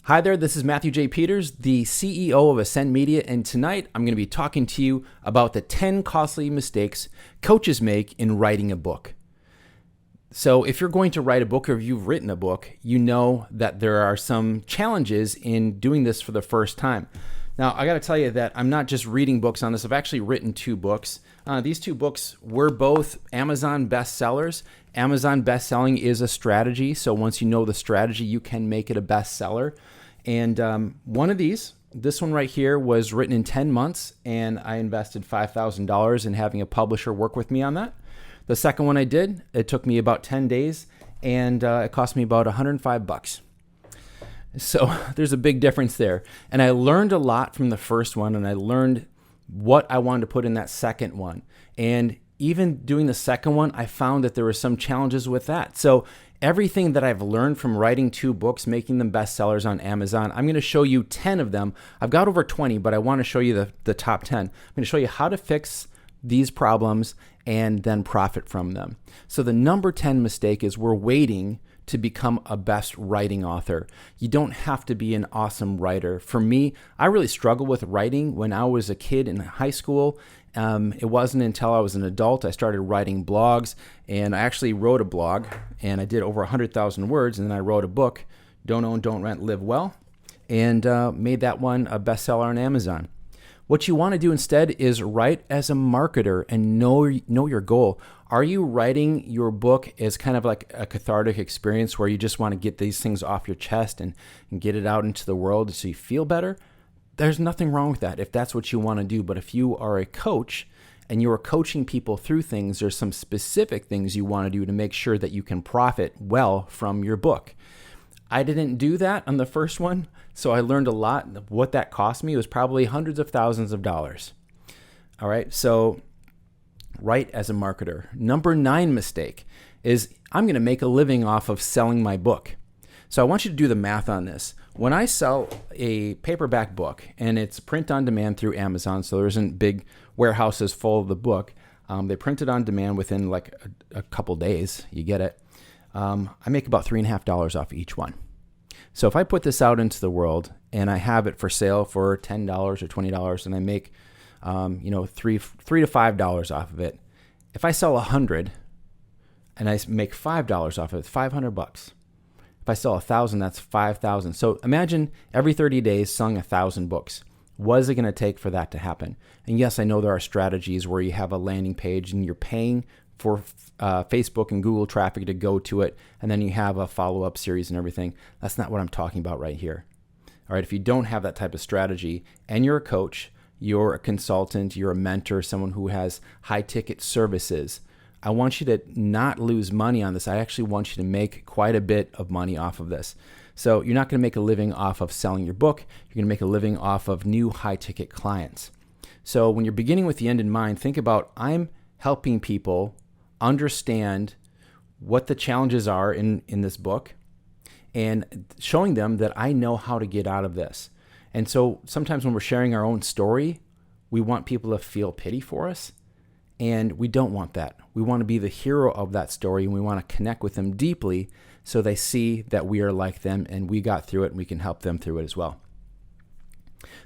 Hi there, this is Matthew J. Peters, the CEO of Ascend Media, and tonight I'm going to be talking to you about the 10 costly mistakes coaches make in writing a book. So if you're going to write a book or if you've written a book, you know that there are some challenges in doing this for the first time. Now, I got to tell you that I'm not just reading books on this. I've actually written 2 books. These 2 books were both Amazon bestsellers. Amazon bestselling is a strategy. So once you know the strategy, you can make it a bestseller. And one of this one right here, was written in 10 months, and I invested $5,000 in having a publisher work with me on that. The second one I did, it took me about 10 days, and it cost me about $105. So there's a big difference there. And I learned a lot from the first one, and I learned what I wanted to put in that second one. And even doing the second one, I found that there were some challenges with that. So everything that I've learned from writing 2 books, making them bestsellers on Amazon, I'm going to show you 10 of them. I've got over 20, but I want to show you the top 10. I'm going to show you how to fix these problems and then profit from them. So the number 10 mistake is we're waiting to become a best writing author. You don't have to be an awesome writer. For me, I really struggled with writing when I was a kid in high school. It wasn't until I was an adult I started writing blogs, and I actually wrote a blog, and I did over 100,000 words, and then I wrote a book, Don't Own, Don't Rent, Live Well, and made that one a bestseller on Amazon. What you want to do instead is write as a marketer and know your goal. Are you writing your book as kind of like a cathartic experience where you just want to get these things off your chest and get it out into the world so you feel better? There's nothing wrong with that if that's what you want to do. But if you are a coach and you are coaching people through things, there's some specific things you want to do to make sure that you can profit well from your book. I didn't do that on the first one, so I learned a lot. What that cost me was probably hundreds of thousands of dollars. All right, so write as a marketer. Number 9 mistake is I'm going to make a living off of selling my book. So I want you to do the math on this. When I sell a paperback book, and it's print on demand through Amazon, so there isn't big warehouses full of the book. They print it on demand within like a couple days. You get it. I make about $3.50 off each one. So if I put this out into the world and I have it for sale for $10 or $20, and I make $3 to $5 off of it, if I sell 100 and I make $5 off of it, $500. If I sell 1,000, that's 5,000. So imagine every 30 days selling 1,000 books. What is it going to take for that to happen? And yes, I know there are strategies where you have a landing page and you're paying for Facebook and Google traffic to go to it, and then you have a follow-up series and everything. That's not what I'm talking about right here. All right, if you don't have that type of strategy and you're a coach, you're a consultant, you're a mentor, someone who has high-ticket services, I want you to not lose money on this. I actually want you to make quite a bit of money off of this. So you're not going to make a living off of selling your book. You're going to make a living off of new high-ticket clients. So when you're beginning with the end in mind, think about I'm helping people understand what the challenges are in this book and showing them that I know how to get out of this. And so sometimes when we're sharing our own story, we want people to feel pity for us. And we don't want that. We want to be the hero of that story, and we want to connect with them deeply so they see that we are like them and we got through it and we can help them through it as well.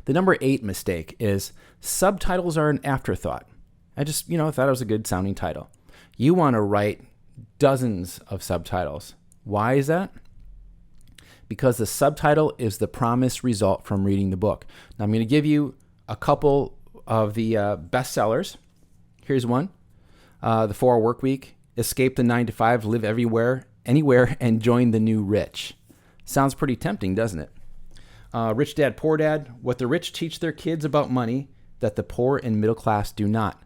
The number 8 mistake is subtitles are an afterthought. I just, thought it was a good sounding title. You want to write dozens of subtitles. Why is that? Because the subtitle is the promised result from reading the book. Now I'm going to give you a couple of the bestsellers. Here's one, The 4-Hour Workweek, Escape the 9-to-5, Live Everywhere, Anywhere, and Join the New Rich. Sounds pretty tempting, doesn't it? Rich Dad, Poor Dad, What the Rich Teach Their Kids About Money That the Poor and Middle Class Do Not.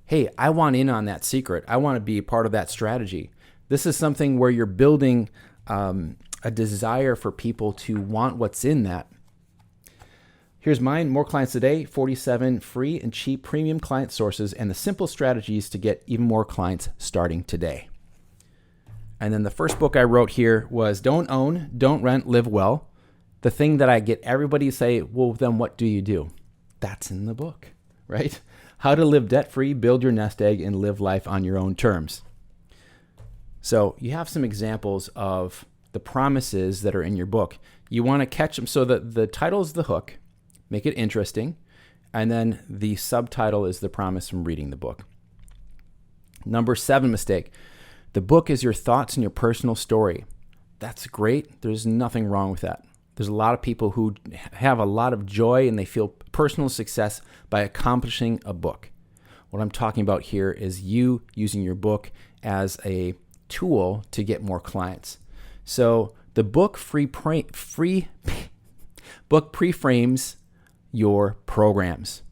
Hey, I want in on that secret. I want to be a part of that strategy. This is something where you're building a desire for people to want what's in that. Here's mine, More Clients Today, 47 free and cheap premium client sources and the simple strategies to get even more clients starting today. And then the first book I wrote here was Don't Own, Don't Rent, Live Well. The thing that I get everybody to say, well, then what do you do? That's in the book, right? How to live debt-free, build your nest egg, and live life on your own terms. So you have some examples of the promises that are in your book. You want to catch them. So the title is the hook, make it interesting, and then the subtitle is the promise from reading the book. Number 7 mistake. The book is your thoughts and your personal story. That's great. There's nothing wrong with that. There's a lot of people who have a lot of joy and they feel personal success by accomplishing a book. What I'm talking about here is you using your book as a tool to get more clients. So the book book pre-frames your programs.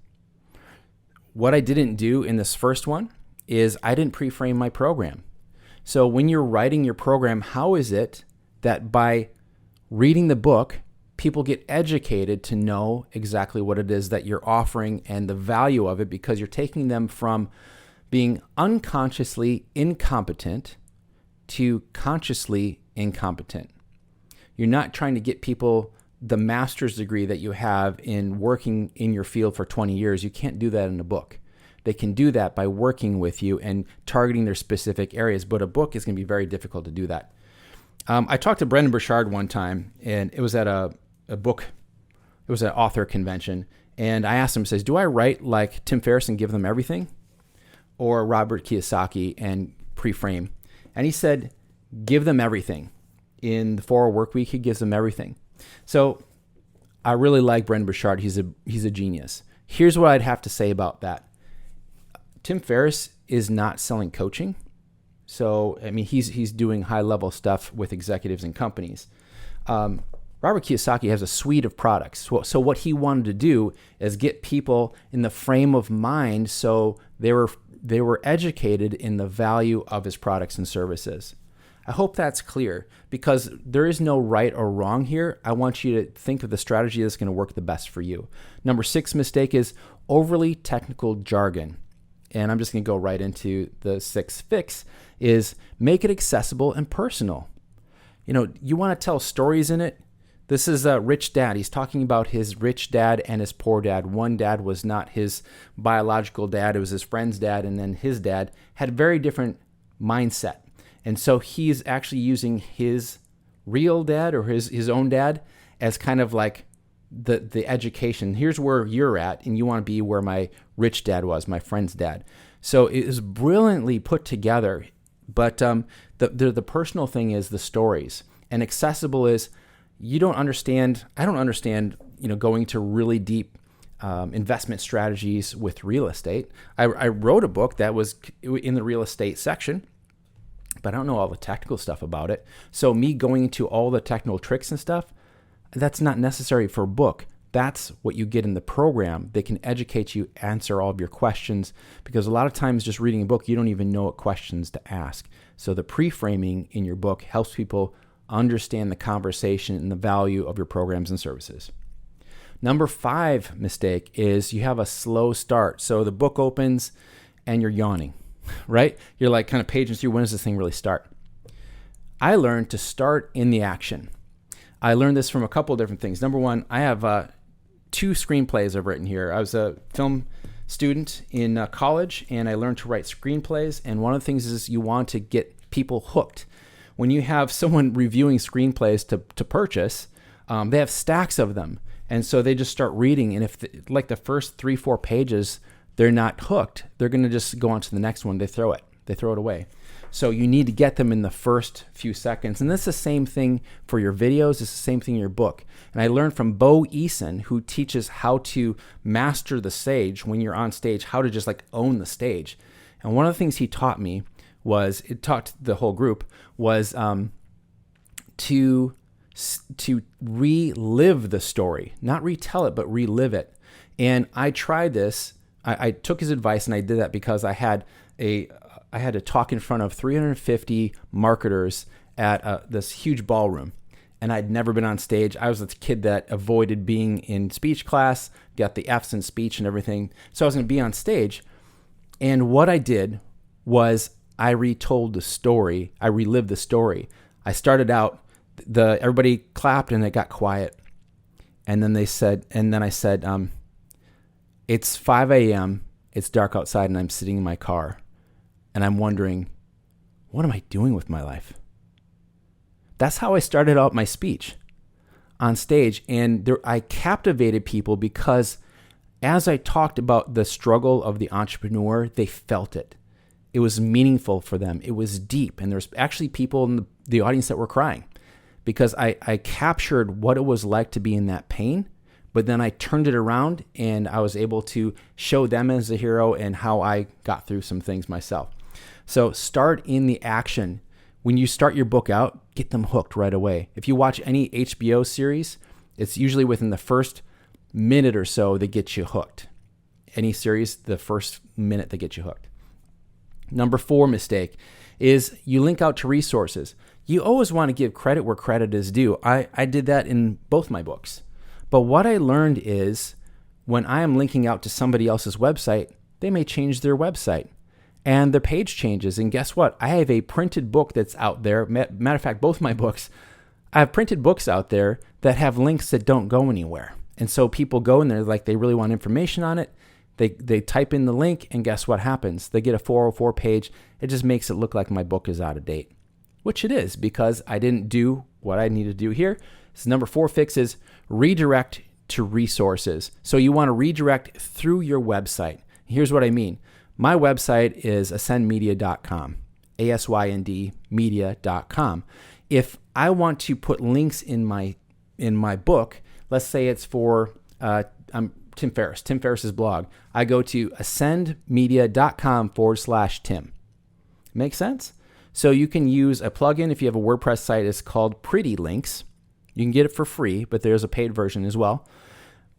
What I didn't do in this first one is I didn't pre-frame my program. So when you're writing your program, how is it that by reading the book, people get educated to know exactly what it is that you're offering and the value of it, because you're taking them from being unconsciously incompetent to consciously incompetent. You're not trying to get people the master's degree that you have in working in your field for 20 years. You can't do that in a book. They can do that by working with you and targeting their specific areas, but a book is going to be very difficult to do that. I talked to Brendan Burchard one time, and it was at a book, it was an author convention, and I asked him, says, do I write like Tim Ferriss and give them everything, or Robert Kiyosaki and pre-frame? And he said, give them everything. In the 4-Hour Workweek, he gives them everything. So I really like Brendan Burchard. He's a genius. Here's what I'd have to say about that. Tim Ferriss is not selling coaching. So, I mean, he's doing high-level stuff with executives and companies. Robert Kiyosaki has a suite of products. So what he wanted to do is get people in the frame of mind so they were educated in the value of his products and services. I hope that's clear, because there is no right or wrong here. I want you to think of the strategy that's going to work the best for you. Number 6 mistake is overly technical jargon. And I'm just going to go right into the 6th fix, is make it accessible and personal. You know, you want to tell stories in it. This is a rich dad. He's talking about his rich dad and his poor dad. One dad was not his biological dad. It was his friend's dad. And then his dad had a very different mindset. And so he's actually using his real dad or his own dad as kind of like the education. Here's where you're at, and you want to be where my rich dad was, my friend's dad. So it is brilliantly put together. But the personal thing is the stories, and accessible is I don't understand, going to really deep investment strategies with real estate. I wrote a book that was in the real estate section, but I don't know all the technical stuff about it. So me going into all the technical tricks and stuff, that's not necessary for a book. That's what you get in the program. They can educate you, answer all of your questions, because a lot of times just reading a book, you don't even know what questions to ask. So the pre-framing in your book helps people understand the conversation and the value of your programs and services. Number 5 mistake is you have a slow start. So the book opens and you're yawning, right? You're like kind of paging through, when does this thing really start? I learned to start in the action. I learned this from a couple of different things. Number 1, I have 2 screenplays I've written here. I was a film student in college, and I learned to write screenplays. And one of the things is you want to get people hooked. When you have someone reviewing screenplays to purchase, they have stacks of them. And so they just start reading. And if the first 3-4 pages, they're not hooked, they're going to just go on to the next one. They throw it away. So you need to get them in the first few seconds. And this is the same thing for your videos. It's the same thing in your book. And I learned from Bo Eason, who teaches how to master the stage when you're on stage, how to just like own the stage. And one of the things he taught me taught the whole group was to relive the story, not retell it, but relive it. And I tried this. I took his advice, and I did that because I had to talk in front of 350 marketers at this huge ballroom, and I'd never been on stage. I was the kid that avoided being in speech class, got the F's in speech and everything. So I was going to be on stage, and what I did was I retold the story. I relived the story. I started out, everybody clapped and it got quiet, and then I said, it's 5 a.m., it's dark outside, and I'm sitting in my car. And I'm wondering, what am I doing with my life? That's how I started out my speech on stage. And I captivated people because as I talked about the struggle of the entrepreneur, they felt it. It was meaningful for them. It was deep. And there's actually people in the audience that were crying because I captured what it was like to be in that pain, but then I turned it around and I was able to show them as a hero and how I got through some things myself. So start in the action. When you start your book out, get them hooked right away. If you watch any HBO series, it's usually within the first minute or so that gets you hooked. Any series, the first minute that gets you hooked. Number 4 mistake is you link out to resources. You always want to give credit where credit is due. I did that in both my books. But what I learned is when I am linking out to somebody else's website, they may change their website and their page changes. And guess what? I have a printed book that's out there. Matter of fact, both my books, I have printed books out there that have links that don't go anywhere. And so people go in there like they really want information on it. They type in the link, and guess what happens? They get a 404 page. It just makes it look like my book is out of date, which it is because I didn't do what I need to do here. So number 4 fix is redirect to resources. So you want to redirect through your website. Here's what I mean. My website is ascendmedia.com, ASYND media.com. If I want to put links in my book, let's say it's for Tim Ferriss's blog. I go to ascendmedia.com/Tim. Make sense? So you can use a plugin if you have a WordPress site. It's called Pretty Links. You can get it for free, but there's a paid version as well.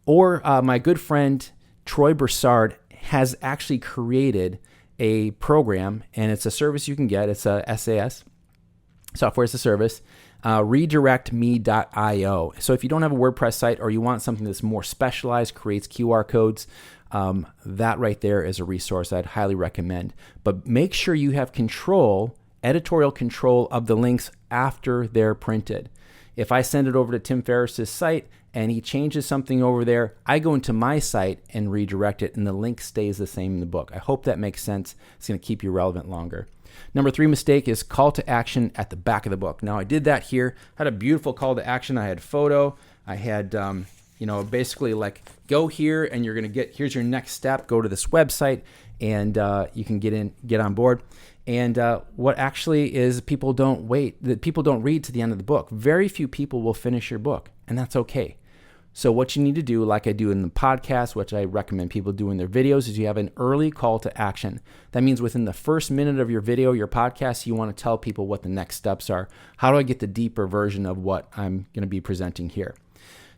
Or my good friend Troy Broussard has actually created a program, and it's a service you can get. It's a SAS, software as a service, redirectme.io. So if you don't have a WordPress site or you want something that's more specialized, creates QR codes, that right there is a resource I'd highly recommend. But make sure you have control, editorial control of the links after they're printed. If I send it over to Tim Ferriss's site and he changes something over there, I go into my site and redirect it, and the link stays the same in the book. I hope that makes sense. It's going to keep you relevant longer. Number 3 mistake is call to action at the back of the book. Now, I did that here. I had a beautiful call to action. I had photo. I had, basically like go here and you're going to here's your next step. Go to this website and you can get on board. And what actually is people don't read to the end of the book. Very few people will finish your book, and that's okay. So what you need to do, like I do in the podcast, which I recommend people do in their videos, is you have an early call to action. That means within the first minute of your video, your podcast, you want to tell people what the next steps are. How do I get the deeper version of what I'm going to be presenting here?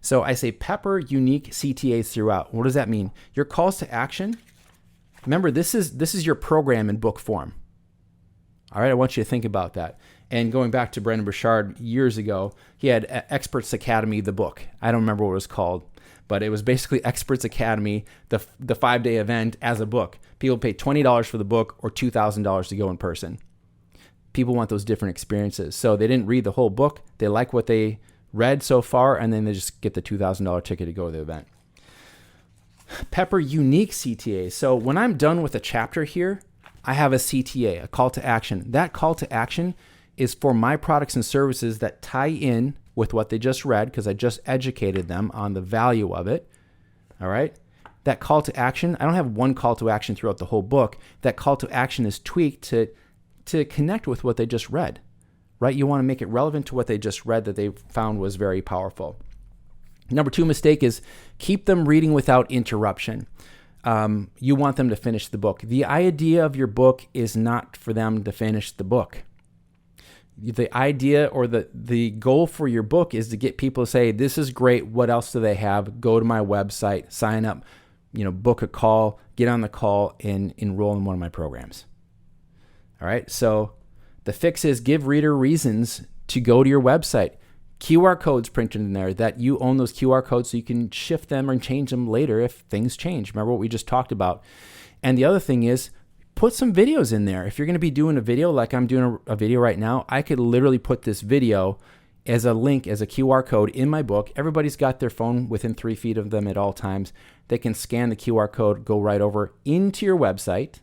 So I say pepper unique CTAs throughout. What does that mean? Your calls to action, remember, this is your program in book form. All right, I want you to think about that. And going back to Brendon Burchard years ago, he had Experts Academy, the book. I don't remember what it was called, but it was basically Experts Academy, the 5-day event as a book. People pay $20 for the book or $2,000 to go in person. People want those different experiences. So they didn't read the whole book. They like what they read so far, and then they just get the $2,000 ticket to go to the event. Pepper unique CTAs. So when I'm done with a chapter here, I have a CTA, a call to action. That call to action is for my products and services that tie in with what they just read, because I just educated them on the value of it. All right. That call to action, I don't have one call to action throughout the whole book. That call to action is tweaked to connect with what they just read, right? You want to make it relevant to what they just read that they found was very powerful. Number 2 mistake is keep them reading without interruption. You want them to finish the book. The idea of your book is not for them to finish the book. The idea or the goal for your book is to get people to say, this is great. What else do they have? Go to my website, sign up, book a call, get on the call, and enroll in one of my programs. All right. So the fix is give reader reasons to go to your website. QR codes printed in there that you own those QR codes so you can shift them or change them later if things change. Remember what we just talked about. And the other thing is put some videos in there. If you're going to be doing a video like I'm doing a video right now, I could literally put this video as a link, as a QR code in my book. Everybody's got their phone within 3 feet of them at all times. They can scan the QR code, go right over into your website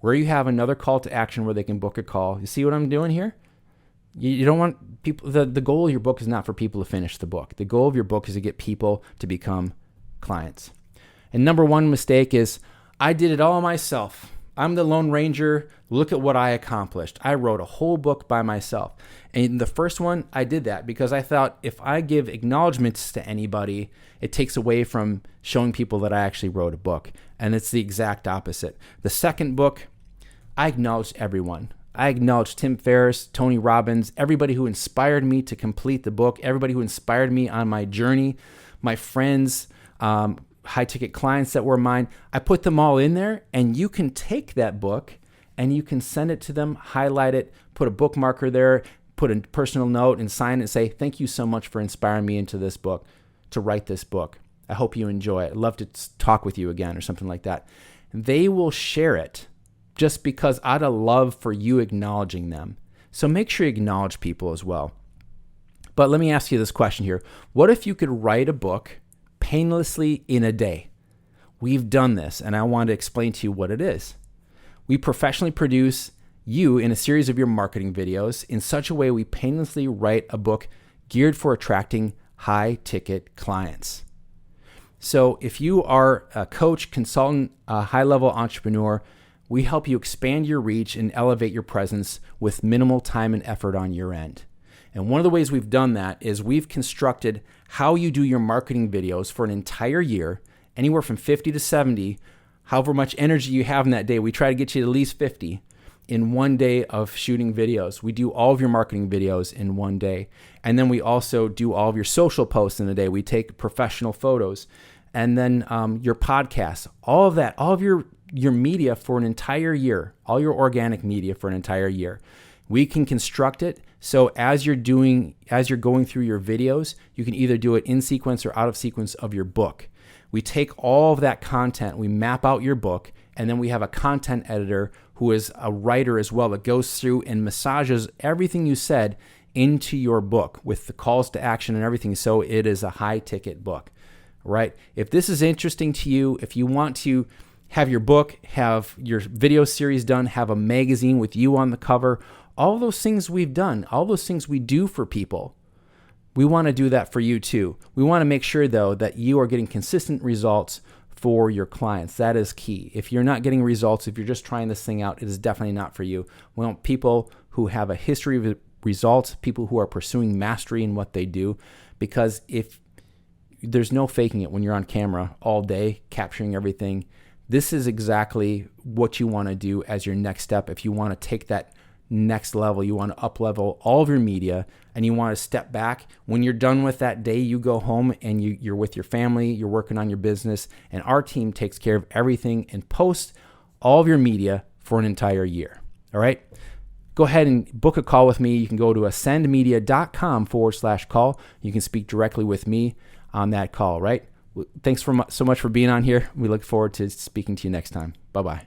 where you have another call to action where they can book a call. You see what I'm doing here? You don't want people, the goal of your book is not for people to finish the book. The goal of your book is to get people to become clients. And number one mistake is, I did it all myself. I'm the Lone Ranger. Look at what I accomplished. I wrote a whole book by myself. And the first one, I did that because I thought if I give acknowledgments to anybody, it takes away from showing people that I actually wrote a book. And it's the exact opposite. The second book, I acknowledged everyone. I acknowledged Tim Ferriss, Tony Robbins, everybody who inspired me to complete the book, everybody who inspired me on my journey, my friends, high-ticket clients that were mine. I put them all in there, and you can take that book and you can send it to them, highlight it, put a bookmarker there, put a personal note and sign it and say, thank you so much for inspiring me into this book, to write this book. I hope you enjoy it. I'd love to talk with you again or something like that. They will share it just because out of love for you acknowledging them. So make sure you acknowledge people as well. But let me ask you this question here. What if you could write a book painlessly in a day? We've done this, and I want to explain to you what it is. We professionally produce you in a series of your marketing videos in such a way we painlessly write a book geared for attracting high-ticket clients. So if you are a coach, consultant, a high-level entrepreneur, we help you expand your reach and elevate your presence with minimal time and effort on your end. And one of the ways we've done that is we've constructed how you do your marketing videos for an entire year, anywhere from 50 to 70, however much energy you have in that day. We try to get you at least 50 in one day of shooting videos. We do all of your marketing videos in one day. And then we also do all of your social posts in a day. We take professional photos. And then your podcasts, all of that, all of your media for an entire year, all your organic media for an entire year. We can construct it so as you're going through your videos, you can either do it in sequence or out of sequence of your book. We take all of that content, we map out your book, and then we have a content editor who is a writer as well that goes through and massages everything you said into your book with the calls to action and everything, so it is a high-ticket book, right? If this is interesting to you, if you want to have your book, have your video series done, have a magazine with you on the cover, all those things we've done, all those things we do for people, we want to do that for you too. We want to make sure, though, that you are getting consistent results for your clients. That is key. If you're not getting results, if you're just trying this thing out, it is definitely not for you. We want people who have a history of results, people who are pursuing mastery in what they do, because if there's no faking it when you're on camera all day, capturing everything. This is exactly what you want to do as your next step. If you want to take that next level, you want to up level all of your media, and you want to step back. When you're done with that day, you go home and you're with your family, you're working on your business, and our team takes care of everything and posts all of your media for an entire year. All right? Go ahead and book a call with me. You can go to ascendmedia.com/call. You can speak directly with me on that call, right? Thanks so much for being on here. We look forward to speaking to you next time. Bye-bye.